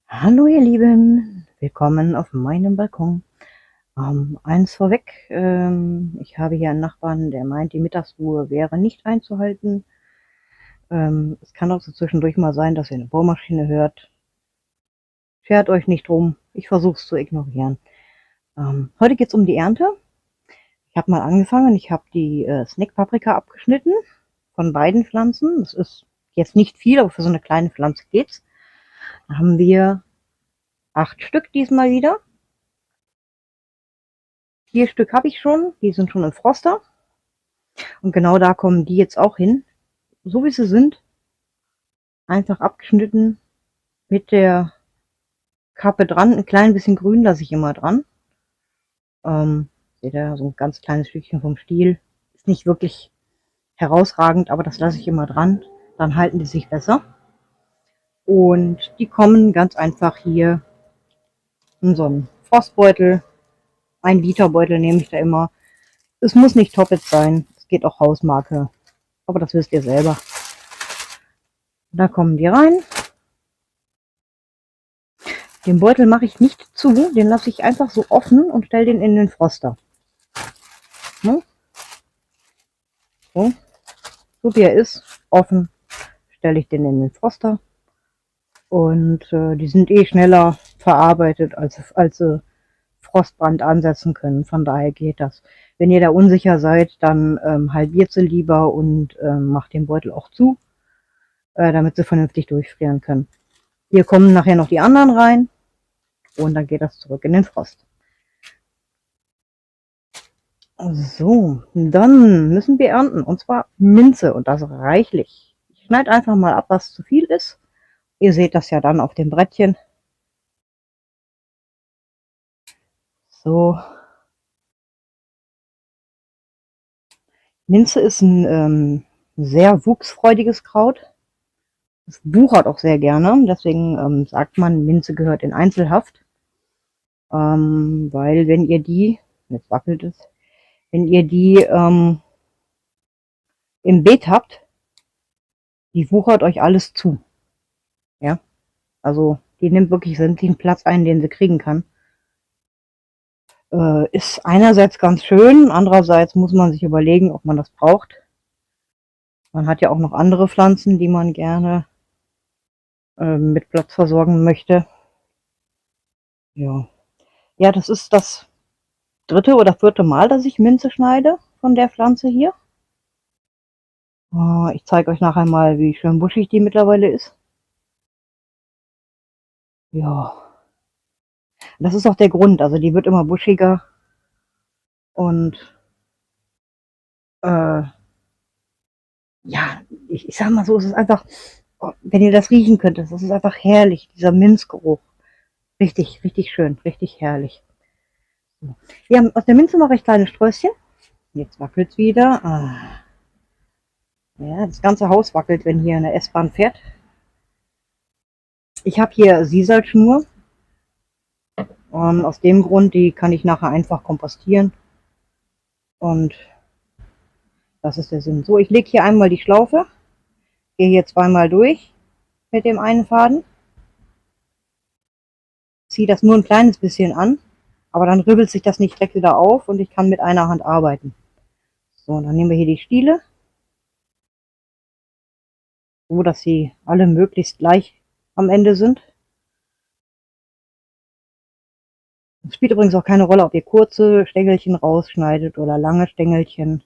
Hallo ihr Lieben, willkommen auf meinem Balkon. Eins vorweg, ich habe hier einen Nachbarn, der meint, die Mittagsruhe wäre nicht einzuhalten. Es kann auch so zwischendurch mal sein, dass ihr eine Bohrmaschine hört. Schert euch nicht drum, ich versuche es zu ignorieren. Heute geht es um die Ernte. Ich habe mal angefangen, ich habe die Snackpaprika abgeschnitten von beiden Pflanzen. Das ist jetzt nicht viel, aber für so eine kleine Pflanze geht's. Da haben wir 8 Stück diesmal wieder. 4 Stück habe ich schon, die sind schon im Froster. Und genau da kommen die jetzt auch hin. So wie sie sind. Einfach abgeschnitten mit der Kappe dran. Ein klein bisschen grün lasse ich immer dran. Seht ihr, so ein ganz kleines Stückchen vom Stiel. Ist nicht wirklich herausragend, aber das lasse ich immer dran. Dann halten die sich besser. Und die kommen ganz einfach hier in so einen Frostbeutel. 1 Liter Beutel nehme ich da immer. Es muss nicht Toppet sein. Es geht auch Hausmarke. Aber das wisst ihr selber. Da kommen die rein. Den Beutel mache ich nicht zu, den lasse ich einfach so offen und stelle den in den Froster. Ne? So. So wie er ist, offen, stelle ich den in den Froster. Und die sind eh schneller verarbeitet, als sie Frostbrand ansetzen können. Von daher geht das. Wenn ihr da unsicher seid, dann halbiert sie lieber und macht den Beutel auch zu, damit sie vernünftig durchfrieren können. Hier kommen nachher noch die anderen rein und dann geht das zurück in den Frost. So, dann müssen wir ernten, und zwar Minze, und das reichlich. Ich schneide einfach mal ab, was zu viel ist. Ihr seht das ja dann auf dem Brettchen. So. Minze ist ein sehr wuchsfreudiges Kraut. Es wuchert auch sehr gerne, deswegen sagt man, Minze gehört in Einzelhaft. Weil wenn ihr die, jetzt wackelt es, wenn ihr die im Beet habt, die wuchert euch alles zu. Ja, also die nimmt wirklich sämtlichen Platz ein, den sie kriegen kann. Ist einerseits ganz schön, andererseits muss man sich überlegen, ob man das braucht. Man hat ja auch noch andere Pflanzen, die man gerne mit Platz versorgen möchte. Ja. Ja, das ist das 3. oder 4. Mal, dass ich Minze schneide von der Pflanze hier. Ich zeige euch nachher mal, wie schön buschig die mittlerweile ist. Ja. Das ist auch der Grund, also die wird immer buschiger. Und ja, ich sag mal so, es ist einfach, wenn ihr das riechen könntet, das ist einfach herrlich, dieser Minzgeruch. Richtig, richtig schön, richtig herrlich. Ja, aus der Minze mache ich kleine Sträußchen. Jetzt wackelt es wieder. Ja, das ganze Haus wackelt, wenn hier eine S-Bahn fährt. Ich habe hier Sisalschnur. Aus dem Grund, die kann ich nachher einfach kompostieren. Und das ist der Sinn. So, ich lege hier einmal die Schlaufe. Gehe hier 2-mal durch mit dem einen Faden. Ziehe das nur ein kleines bisschen an. Aber dann ribbelt sich das nicht direkt wieder auf und ich kann mit einer Hand arbeiten. So, dann nehmen wir hier die Stiele. So, dass sie alle möglichst gleich am Ende sind. Es spielt übrigens auch keine Rolle, ob ihr kurze Stängelchen rausschneidet oder lange Stängelchen.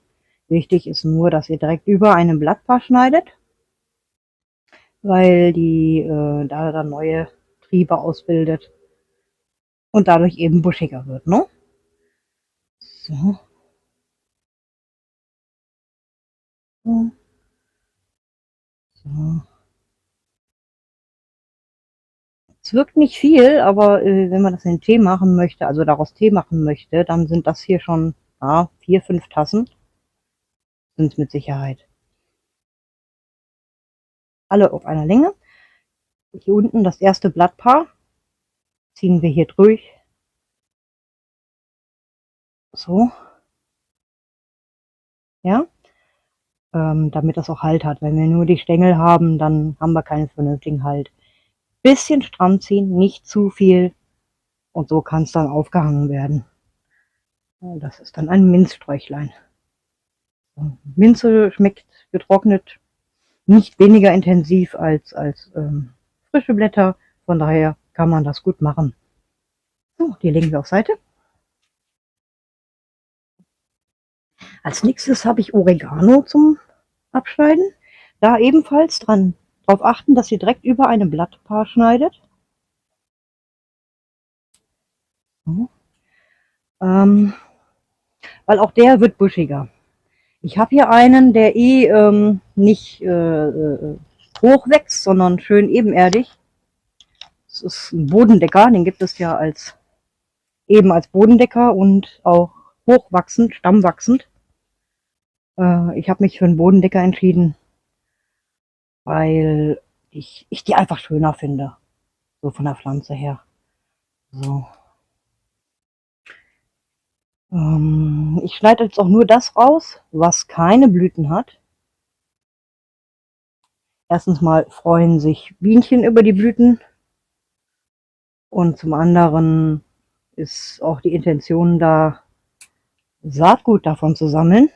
Wichtig ist nur, dass ihr direkt über einem Blattpaar schneidet, weil die da dann neue Triebe ausbildet und dadurch eben buschiger wird, ne? So. So. Es wirkt nicht viel, aber wenn man das in Tee machen möchte, also daraus Tee machen möchte, dann sind das hier schon 4, 5 Tassen. sind es mit Sicherheit. Alle auf einer Länge. Hier unten das erste Blattpaar ziehen wir hier durch. So. Ja. Damit das auch Halt hat. Wenn wir nur die Stängel haben, dann haben wir keinen vernünftigen Halt. Bisschen stramm ziehen, nicht zu viel. Und so kann es dann aufgehangen werden. Das ist dann ein Minzsträuchlein. Minze schmeckt getrocknet nicht weniger intensiv als frische Blätter. Von daher kann man das gut machen. So, die legen wir auf Seite. Als nächstes habe ich Oregano zum Abschneiden. Da ebenfalls darauf achten, dass ihr direkt über einem Blattpaar schneidet. So. Weil auch der wird buschiger. Ich habe hier einen, der nicht hoch wächst, sondern schön ebenerdig. Das ist ein Bodendecker, den gibt es ja als Bodendecker und auch hochwachsend, stammwachsend. Ich habe mich für einen Bodendecker entschieden, weil ich die einfach schöner finde, so von der Pflanze her. So. Ich schneide jetzt auch nur das raus, was keine Blüten hat. Erstens mal freuen sich Bienchen über die Blüten und zum anderen ist auch die Intention da, Saatgut davon zu sammeln.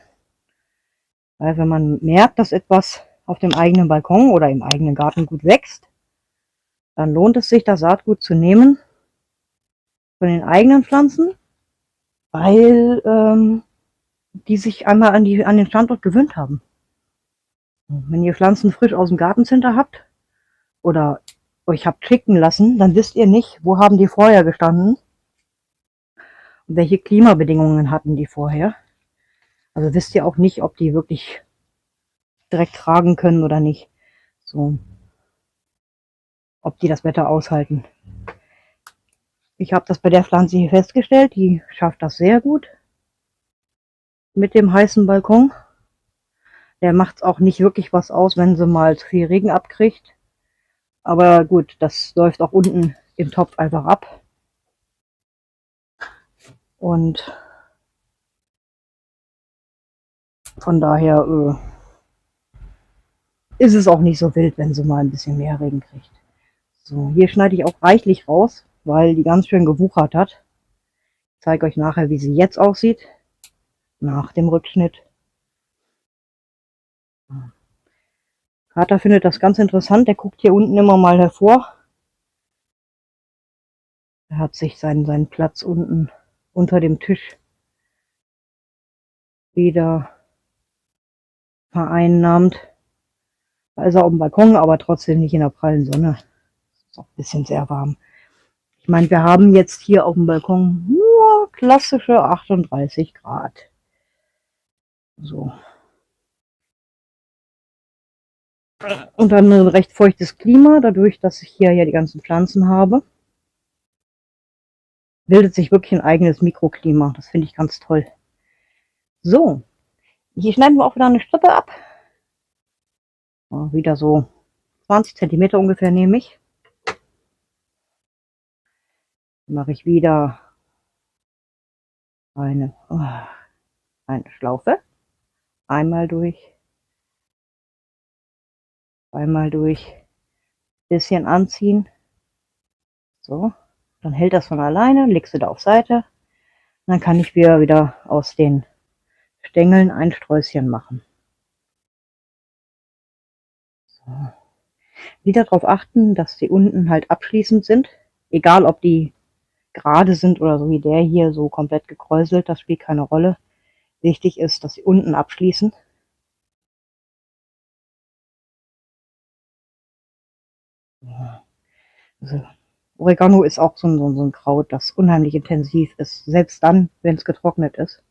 Weil wenn man merkt, dass etwas auf dem eigenen Balkon oder im eigenen Garten gut wächst, dann lohnt es sich, das Saatgut zu nehmen von den eigenen Pflanzen, weil die sich einmal an den Standort gewöhnt haben. Wenn ihr Pflanzen frisch aus dem Gartencenter habt oder euch habt schicken lassen, dann wisst ihr nicht, wo haben die vorher gestanden und welche Klimabedingungen hatten die vorher. Also wisst ihr auch nicht, ob die wirklich direkt tragen können oder nicht. So, ob die das Wetter aushalten. Ich habe das bei der Pflanze hier festgestellt, die schafft das sehr gut mit dem heißen Balkon. Der macht auch nicht wirklich was aus, wenn sie mal zu viel Regen abkriegt. Aber gut, das läuft auch unten im Topf einfach ab. Und von daher ist es auch nicht so wild, wenn sie mal ein bisschen mehr Regen kriegt. So, hier schneide ich auch reichlich raus, weil die ganz schön gewuchert hat. Ich zeige euch nachher, wie sie jetzt aussieht, nach dem Rückschnitt. Kater findet das ganz interessant, der guckt hier unten immer mal hervor. Er hat sich seinen Platz unten unter dem Tisch wieder vereinnahmt. Da ist er auf dem Balkon, aber trotzdem nicht in der prallen Sonne. Ist auch ein bisschen sehr warm. Ich meine, wir haben jetzt hier auf dem Balkon nur klassische 38 Grad. So. Und dann ein recht feuchtes Klima, dadurch, dass ich hier ja die ganzen Pflanzen habe, bildet sich wirklich ein eigenes Mikroklima. Das finde ich ganz toll. So, hier schneiden wir auch wieder eine Strippe ab. Wieder so 20 cm ungefähr nehme ich. Dann mache ich wieder eine Schlaufe. Einmal durch, zweimal durch, bisschen anziehen. So, dann hält das von alleine, legst du da auf Seite. Dann kann ich wieder aus den Stängeln ein Sträußchen machen. So. Wieder darauf achten, dass die unten halt abschließend sind. Egal, ob die gerade sind oder so wie der hier so komplett gekräuselt, das spielt keine Rolle. Wichtig ist, dass sie unten abschließen. Also, Oregano ist auch so ein Kraut, das unheimlich intensiv ist, selbst dann, wenn es getrocknet ist.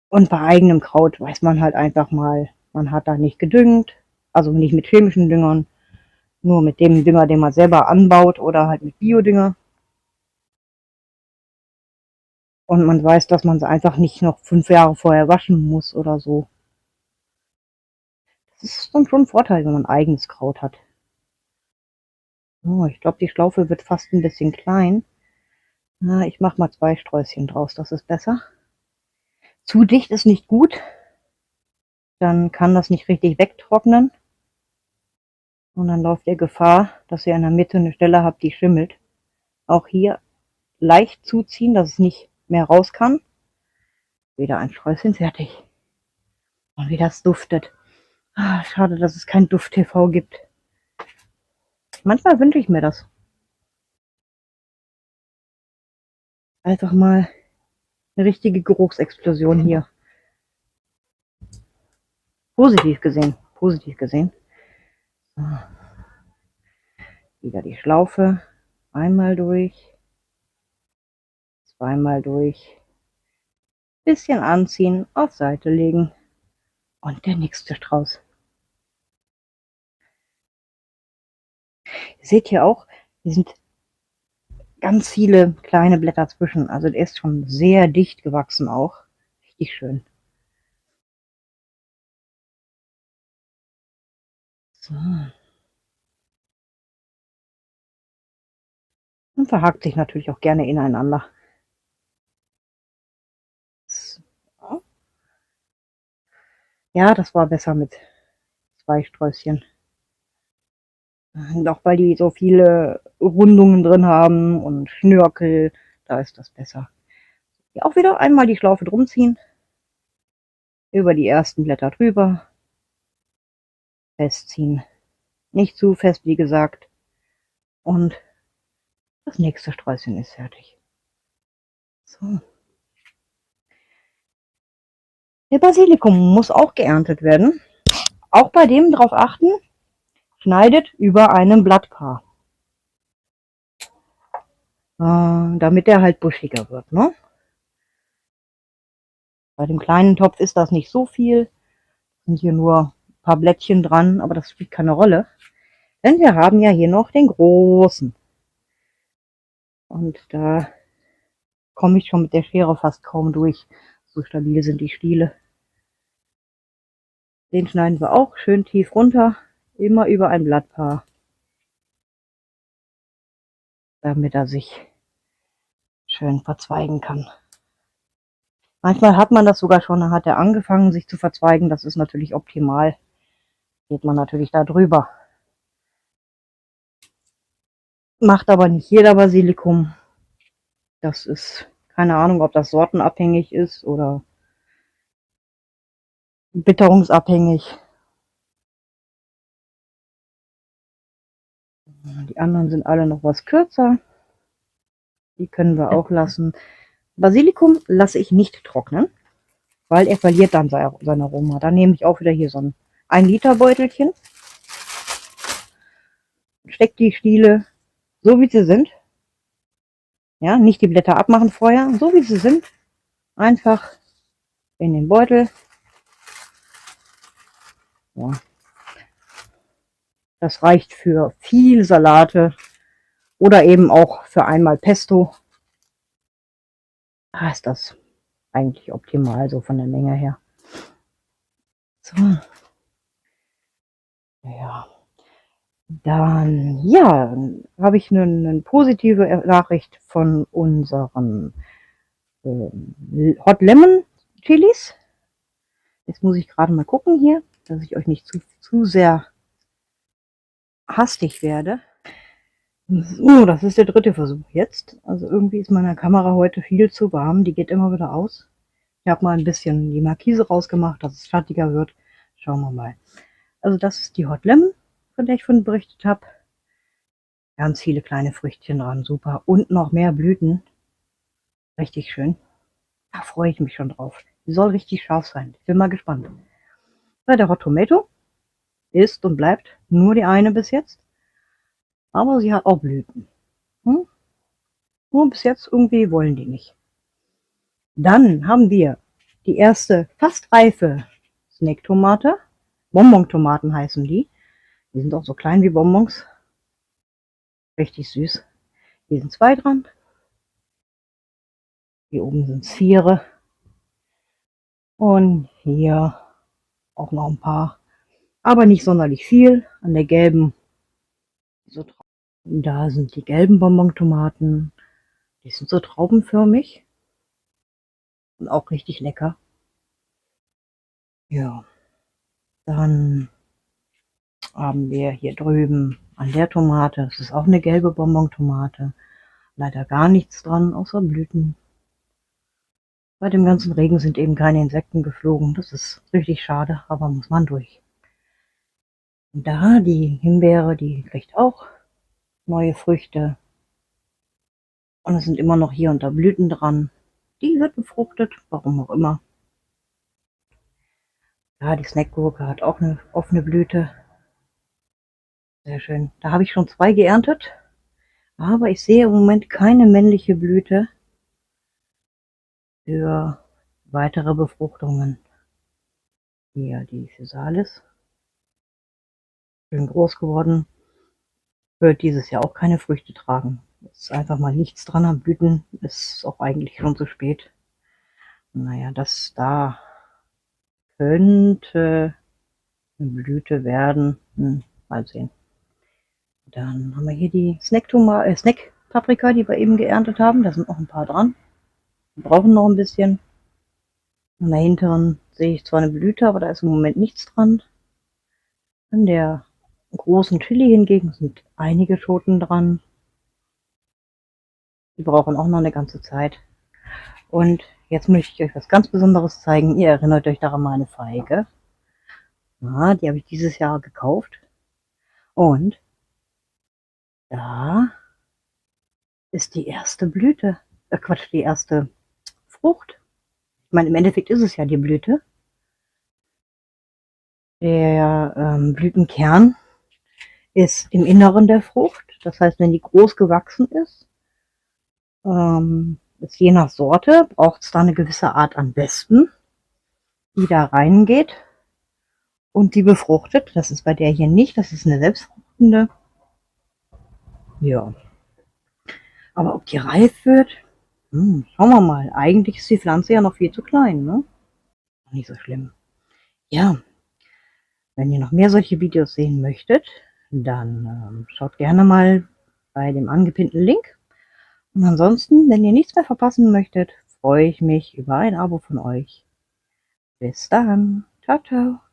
Und bei eigenem Kraut weiß man halt einfach mal, man hat da nicht gedüngt, also nicht mit chemischen Düngern, nur mit dem Dünger, den man selber anbaut oder halt mit Biodünger. Und man weiß, dass man sie einfach nicht noch 5 Jahre vorher waschen muss oder so. Das ist dann schon ein Vorteil, wenn man eigenes Kraut hat. Oh, ich glaube, die Schlaufe wird fast ein bisschen klein. Na, ich mache mal 2 Sträußchen draus, das ist besser. Zu dicht ist nicht gut, dann kann das nicht richtig wegtrocknen. Und dann läuft ihr Gefahr, dass ihr in der Mitte eine Stelle habt, die schimmelt. Auch hier leicht zuziehen, dass es nicht mehr raus kann. Wieder ein Sträußchen fertig. Und wie das duftet. Ah, schade, dass es kein Duft-TV gibt. Manchmal wünsche ich mir das. Einfach mal eine richtige Geruchsexplosion hier. Positiv gesehen. Positiv gesehen. So. Wieder die Schlaufe. Einmal durch. Zweimal durch. Bisschen anziehen, auf Seite legen. Und der nächste Strauß. Ihr seht hier auch, hier sind ganz viele kleine Blätter zwischen. Also der ist schon sehr dicht gewachsen auch. Richtig schön. So. Und verhakt sich natürlich auch gerne ineinander. So. Ja, das war besser mit 2 Sträußchen. Und auch weil die so viele Rundungen drin haben und Schnörkel, da ist das besser. Hier auch wieder einmal die Schlaufe drum ziehen. Über die ersten Blätter drüber. Festziehen. Nicht zu fest, wie gesagt. Und das nächste Sträußchen ist fertig. So. Der Basilikum muss auch geerntet werden. Auch bei dem darauf achten, schneidet über einem Blattpaar. Damit der halt buschiger wird. Ne? Bei dem kleinen Topf ist das nicht so viel. Sind hier nur ein paar Blättchen dran, aber das spielt keine Rolle. Denn wir haben ja hier noch den großen. Und da komme ich schon mit der Schere fast kaum durch. So stabil sind die Stiele. Den schneiden wir auch schön tief runter, immer über ein Blattpaar, damit er sich schön verzweigen kann. Manchmal hat man das sogar schon, dann hat er angefangen sich zu verzweigen, das ist natürlich optimal. Geht man natürlich da drüber. Macht aber nicht jeder Basilikum. Das ist keine Ahnung, ob das sortenabhängig ist oder witterungsabhängig. Die anderen sind alle noch was kürzer. Die können wir auch lassen. Basilikum lasse ich nicht trocknen, weil er verliert dann sein Aroma. Dann nehme ich auch wieder hier so ein 1 Liter Beutelchen, stecke die Stiele so wie sie sind. Ja, nicht die Blätter abmachen vorher, so wie sie sind. Einfach in den Beutel. Ja. Das reicht für viel Salate oder eben auch für einmal Pesto. Da ist das eigentlich optimal, so von der Menge her. So. Ja. Dann, ja, habe ich eine positive Nachricht von unseren Hot Lemon Chilis. Jetzt muss ich gerade mal gucken hier, dass ich euch nicht zu sehr hastig werde. So, das ist der 3. Versuch jetzt. Also irgendwie ist meine Kamera heute viel zu warm. Die geht immer wieder aus. Ich habe mal ein bisschen die Markise rausgemacht, dass es schattiger wird. Schauen wir mal. Also das ist die Hot Lemon, von der ich vorhin berichtet habe. Ganz viele kleine Früchtchen dran, super. Und noch mehr Blüten. Richtig schön. Da freue ich mich schon drauf. Die soll richtig scharf sein. Ich bin mal gespannt. Bei der Hot Tomato ist und bleibt nur die eine bis jetzt. Aber sie hat auch Blüten. Nur bis jetzt irgendwie wollen die nicht. Dann haben wir die erste fast reife Snack-Tomate. Bonbon-Tomaten heißen die. Die sind auch so klein wie Bonbons. Richtig süß. Hier sind 2 dran. Hier oben sind es 4. Und hier auch noch ein paar, aber nicht sonderlich viel. An der gelben, so, da sind die gelben Bonbontomaten. Die sind so traubenförmig und auch richtig lecker. Ja, dann haben wir hier drüben an der Tomate, das ist auch eine gelbe Bonbontomate. Leider gar nichts dran, außer Blüten. Bei dem ganzen Regen sind eben keine Insekten geflogen. Das ist richtig schade, aber muss man durch. Und da, die Himbeere, die kriegt auch neue Früchte. Und es sind immer noch hier und da Blüten dran. Die wird befruchtet, warum auch immer. Ja, die Snackgurke hat auch eine offene Blüte. Sehr schön. Da habe ich schon 2 geerntet. Aber ich sehe im Moment keine männliche Blüte für weitere Befruchtungen. Hier die Physalis. Schön groß geworden. Wird dieses Jahr auch keine Früchte tragen. Ist einfach mal nichts dran am Blüten. Ist auch eigentlich schon zu spät. Naja, das da könnte eine Blüte werden. Mal sehen. Dann haben wir hier die Snack-Paprika, die wir eben geerntet haben. Da sind noch ein paar dran. Wir brauchen noch ein bisschen. An der hinteren sehe ich zwar eine Blüte, aber da ist im Moment nichts dran. An der großen Chili hingegen sind einige Schoten dran. Die brauchen auch noch eine ganze Zeit. Und jetzt möchte ich euch was ganz Besonderes zeigen. Ihr erinnert euch daran, meine Feige. Ja, die habe ich dieses Jahr gekauft. Und da ist die erste Blüte. Die erste Frucht. Ich meine, im Endeffekt ist es ja die Blüte. Der Blütenkern ist im Inneren der Frucht. Das heißt, wenn die groß gewachsen ist, ist je nach Sorte, braucht es da eine gewisse Art an Wespen, die da reingeht und die befruchtet. Das ist bei der hier nicht, das ist eine selbstfruchtende. Ja. Aber ob die reif wird, schauen wir mal. Eigentlich ist die Pflanze ja noch viel zu klein, ne? Nicht so schlimm. Ja, wenn ihr noch mehr solche Videos sehen möchtet, dann schaut gerne mal bei dem angepinnten Link. Und ansonsten, wenn ihr nichts mehr verpassen möchtet, freue ich mich über ein Abo von euch. Bis dann. Ciao, ciao.